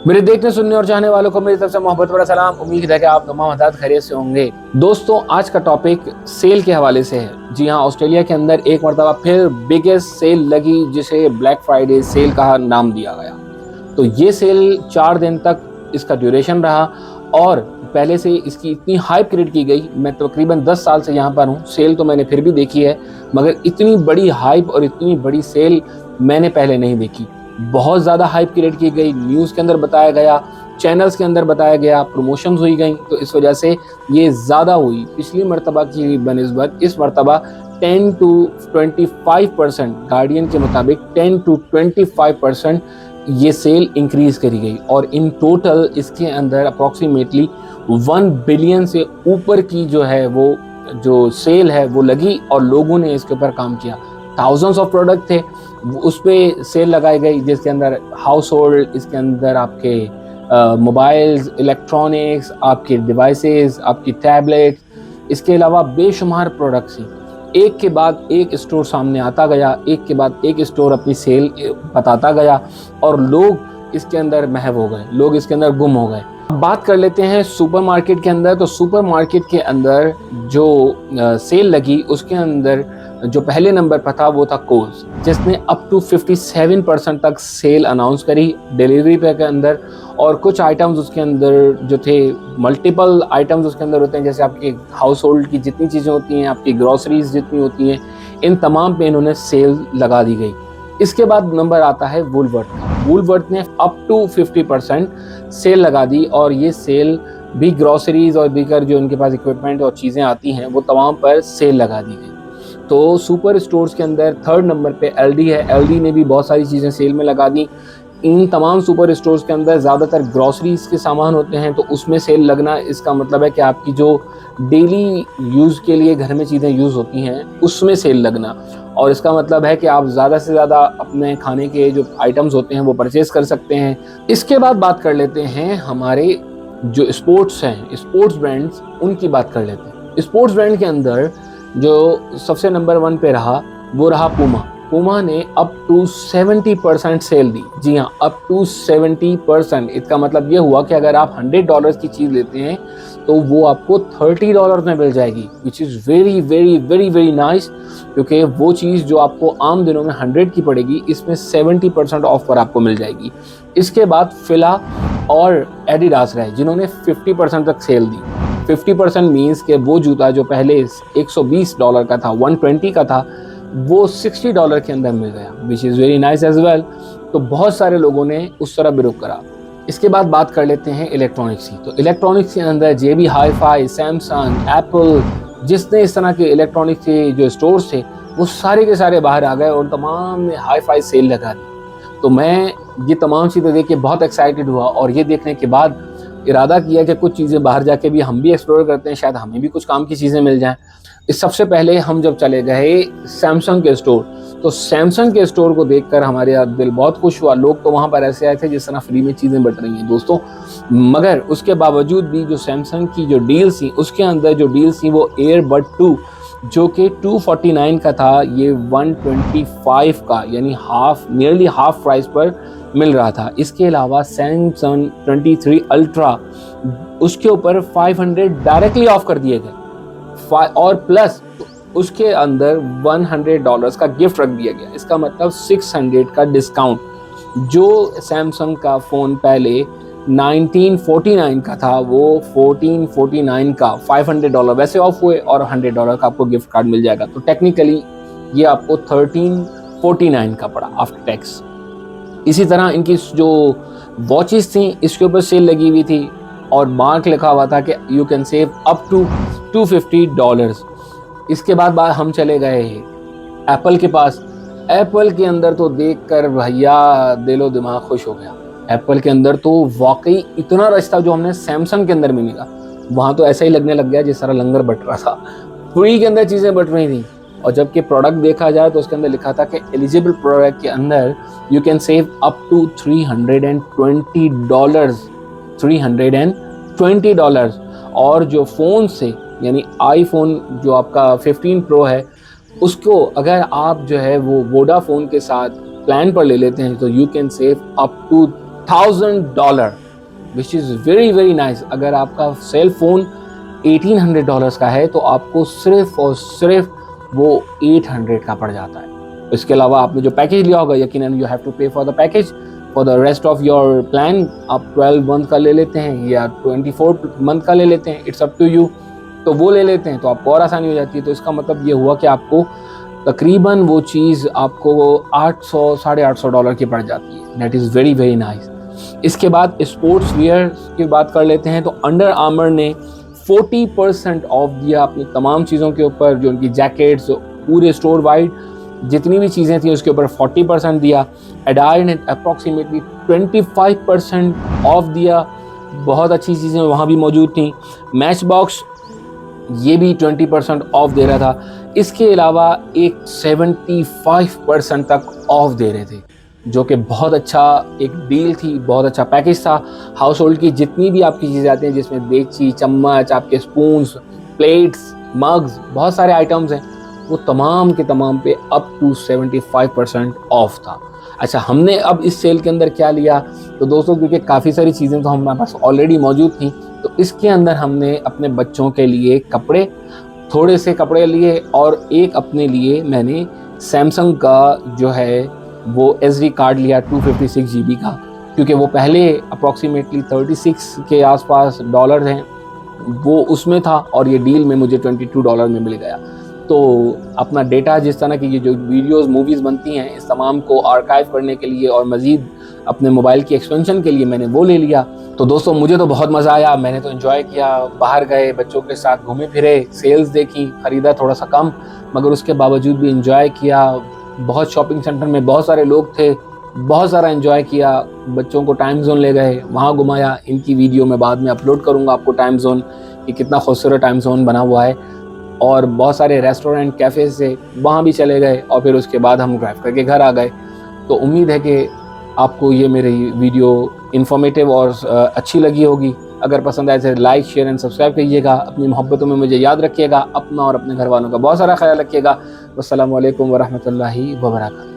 मेरे देखने सुनने और चाहने वालों को मेरी तरफ से मोहब्बत भरा सलाम। उम्मीद है कि आप तमाम हज़रात खैरियत से होंगे। दोस्तों, आज का टॉपिक सेल के हवाले से है। जी हाँ, ऑस्ट्रेलिया के अंदर एक मरतबा फिर बिगेस्ट सेल लगी, जिसे ब्लैक फ्राइडे सेल का नाम दिया गया। तो ये सेल 4 दिन तक इसका ड्यूरेशन रहा और पहले से इसकी इतनी हाइप क्रिएट की गई। मैं तकरीबन 10 साल से यहाँ पर हूँ, सेल तो मैंने फिर भी देखी है, मगर इतनी बड़ी हाइप और इतनी बड़ी सेल मैंने पहले नहीं देखी। बहुत ज़्यादा हाइप क्रिएट की गई, न्यूज़ के अंदर बताया गया, चैनल्स के अंदर बताया गया, प्रमोशंस हुई गई, तो इस वजह से ये ज़्यादा हुई। पिछली मरतबा की बनिस्बत इस मरतबा 10 to 25%, गार्डियन के मुताबिक 10 to 25% ये सेल इंक्रीज़ करी गई और इन टोटल इसके अंदर अप्रॉक्सीमेटली 1 बिलियन से ऊपर की जो सेल है वो लगी और लोगों ने इसके ऊपर काम किया। थाउजेंड्स ऑफ प्रोडक्ट थे, उस पर सेल लगाई गई, जिसके अंदर हाउस होल्ड, इसके अंदर आपके मोबाइल्स, इलेक्ट्रॉनिक्स, आपके डिवाइसेस, आपकी टैबलेट, इसके अलावा बेशुमार प्रोडक्ट्स हैं। एक के बाद एक स्टोर सामने आता गया, एक के बाद एक स्टोर अपनी सेल बताता गया और लोग इसके अंदर महव हो गए, लोग इसके अंदर गुम हो गए। अब बात कर लेते हैं सुपरमार्केट के अंदर। तो सुपरमार्केट के अंदर जो सेल लगी, उसके अंदर जो पहले नंबर पर था वो था कोल्स, जिसने अप टू 57% तक सेल अनाउंस करी डिलीवरी पे के अंदर। और कुछ आइटम्स उसके अंदर जो थे, मल्टीपल आइटम्स उसके अंदर होते हैं, जैसे आपके हाउस होल्ड की जितनी चीज़ें होती हैं, आपकी ग्रॉसरीज जितनी होती हैं, इन तमाम पे इन्होंने सेल लगा दी गई। इसके बाद नंबर आता है वुलवर्थ का। वुलवर्थ ने अप टू 50% सेल लगा दी और ये सेल भी ग्रॉसरीज और दीगर जो उनके पास इक्विपमेंट और चीज़ें आती हैं वो तमाम पर सेल लगा दी गई। तो सुपर स्टोर्स के अंदर 3rd नंबर पे एलडी है। एलडी ने भी बहुत सारी चीज़ें सेल में लगा दी। इन तमाम सुपर स्टोर्स के अंदर ज़्यादातर ग्रॉसरीज के सामान होते हैं, तो उसमें सेल लगना इसका मतलब है कि आपकी जो डेली यूज़ के लिए घर में चीज़ें यूज़ होती हैं उसमें सेल लगना, और इसका मतलब है कि आप ज़्यादा से ज़्यादा अपने खाने के जो आइटम्स होते हैं वो परचेज़ कर सकते हैं। इसके बाद बात कर लेते हैं हमारे जो स्पोर्ट्स हैं, स्पोर्ट्स ब्रांड्स, उनकी बात कर लेते हैं। स्पोर्ट्स ब्रांड के अंदर जो सबसे नंबर 1 पे रहा वो रहा पूमा। पूमा ने अप टू 70% सेल दी। जी हाँ, अप टू 70%। इसका मतलब ये हुआ कि अगर आप $100 की चीज़ लेते हैं तो वो आपको $30 में मिल जाएगी, विच is very very very very nice, क्योंकि वो चीज़ जो आपको आम दिनों में 100 की पड़ेगी, इसमें 70% ऑफ पर आपको मिल जाएगी। इसके बाद फिला और एडिडास रहे, जिन्होंने 50% तक सेल दी। 50% मीन्स कि वो जूता जो पहले $120 का था, 120 का था, वो $60 के अंदर मिल गया, which is very nice as well. तो बहुत सारे लोगों ने उस तरह भी रुख करा। इसके बाद बात कर लेते हैं इलेक्ट्रॉनिक्स की। तो इलेक्ट्रॉनिक्स के अंदर जेबी हाई-फाई, सैमसंग, एप्पल, जिसने इस तरह के इलेक्ट्रॉनिक्स के जो स्टोर्स थे वो सारे के सारे बाहर आ गए और तमाम ने हाई-फाई सेल लगा दी। तो मैं ये तमाम चीज़ें देख के बहुत एक्साइटेड हुआ और ये देखने के बाद इरादा किया कि कुछ चीज़ें बाहर जाके भी हम भी एक्सप्लोर करते हैं, शायद हमें भी कुछ काम की चीज़ें मिल जाएं। इस सबसे पहले हम जब चले गए सैमसंग के स्टोर, तो सैमसंग के स्टोर को देखकर हमारे दिल बहुत खुश हुआ। लोग तो वहाँ पर ऐसे आए थे जिस तरह फ्री में चीज़ें बट रही हैं दोस्तों, मगर उसके बावजूद भी जो सैमसंग की जो डील्स थी, उसके अंदर जो डील्स थी वो एयरबड 2 जो कि 249 का था, ये 125 का, यानी नियरली हाफ प्राइस पर मिल रहा था। इसके अलावा सैमसंग 23 अल्ट्रा, उसके ऊपर 500 डायरेक्टली ऑफ कर दिए गए और प्लस उसके अंदर $100 का गिफ्ट रख दिया गया। इसका मतलब 600 का डिस्काउंट। जो सैमसंग का फ़ोन पहले 1949 का था, वो 1449 का $500 वैसे ऑफ हुए और $100 का आपको गिफ्ट कार्ड मिल जाएगा। तो टेक्निकली ये आपको 1349 का पड़ा आफ्टर टैक्स। इसी तरह इनकी जो वॉचेस थी, इसके ऊपर सेल लगी हुई थी और मार्क लिखा हुआ था कि you can save up to $250। इसके बाद हम चले गए एप्पल के पास। एप्पल के अंदर तो देखकर भैया दिलो दिमाग खुश हो गया। एप्पल के अंदर तो वाकई इतना रश था जो हमने सैमसंग के अंदर में मिला। वहाँ तो ऐसा ही लगने लग गया जिस तरह लंगर बट रहा था, फ्री के अंदर चीज़ें बट रही थी। और जबकि प्रोडक्ट देखा जाए तो उसके अंदर लिखा था कि एलिजिबल प्रोडक्ट के अंदर you can save up to $320। और जो फ़ोन से, यानी आईफोन जो आपका 15 प्रो है, उसको अगर आप जो है वो वोडाफोन के साथ प्लान पर ले लेते हैं तो you can save up to $1,000, which is very very nice. अगर आपका सेल फोन $1,800 का है तो आपको सिर्फ और सिर्फ वो 800 का पड़ जाता है। इसके अलावा आपने जो पैकेज लिया होगा, यकीनन यू हैव टू पे for the package for the rest of your plan. आप 12 मंथ का ले लेते हैं या 24 मंथ का ले लेते हैं, इट्स अप टू यू। तो वो ले लेते हैं तो आपको और आसानी हो जाती है। तो इसका मतलब ये हुआ कि आपको तकरीबन वो चीज़ आपको $800 $850 की पड़ जाती है। That is very very nice. इसके बाद स्पोर्ट्स वियर की बात कर लेते हैं तो अंडर आर्मर ने 40% ऑफ दिया अपनी तमाम चीज़ों के ऊपर, जो उनकी जैकेट्स पूरे स्टोर वाइड जितनी भी चीज़ें थी उसके ऊपर 40% दिया। एडायर ने अप्रॉक्सीमेटली 25% ऑफ दिया, बहुत अच्छी चीज़ें वहाँ भी मौजूद थी। मैच बॉक्स ये भी 20% ऑफ दे रहा था। इसके अलावा एक 75% तक ऑफ दे रहे थे, जो कि बहुत अच्छा एक डील थी, बहुत अच्छा पैकेज था। हाउस होल्ड की जितनी भी आपकी चीज़ें आती हैं, जिसमें देगची, चम्मच, आपके स्पून्स, प्लेट्स, मग्स, बहुत सारे आइटम्स हैं, वो तमाम के तमाम पे अप टू 75% ऑफ था। अच्छा, हमने अब इस सेल के अंदर क्या लिया? तो दोस्तों, क्योंकि काफ़ी सारी चीज़ें तो हमारे पास ऑलरेडी मौजूद थी, तो इसके अंदर हमने अपने बच्चों के लिए कपड़े, थोड़े से कपड़े लिए, और एक अपने लिए मैंने सैमसंग का जो है वो SD कार्ड लिया 256 GB का, क्योंकि वो पहले अप्रॉक्सीमेटली 36 के आसपास डॉलर हैं, वो उसमें था और ये डील में मुझे $22 में मिल गया। तो अपना डेटा, जिस तरह की ये जो वीडियोस मूवीज़ बनती हैं, इस तमाम को आर्काइव करने के लिए और मज़ीद अपने मोबाइल की एक्सपेंशन के लिए मैंने वो ले लिया। तो दोस्तों, मुझे तो बहुत मज़ा आया, मैंने तो एंजॉय किया, बाहर गए, बच्चों के साथ घूमे फिरे, सेल्स देखी, ख़रीदा थोड़ा सा कम, मगर उसके बावजूद भी एंजॉय किया। बहुत शॉपिंग सेंटर में बहुत सारे लोग थे, बहुत सारा एंजॉय किया। बच्चों को टाइम जोन ले गए, वहाँ घुमाया। इनकी वीडियो मैं बाद में अपलोड करूँगा आपको टाइम जोन, कि कितना खूबसूरत टाइम जोन बना हुआ है। और बहुत सारे रेस्टोरेंट, कैफ़े से वहाँ भी चले गए, और फिर उसके बाद हम ड्राइव करके घर आ गए। तो उम्मीद है कि आपको ये मेरी वीडियो इन्फॉर्मेटिव और अच्छी लगी होगी। अगर पसंद आए तो लाइक, शेयर एंड सब्सक्राइब कीजिएगा। अपनी मोहब्बतों में मुझे याद रखिएगा। अपना और अपने घर वालों का बहुत सारा ख्याल रखिएगा। वस्सलामु अलैकुम वरहमतुल्लाहि वबरकातुहू।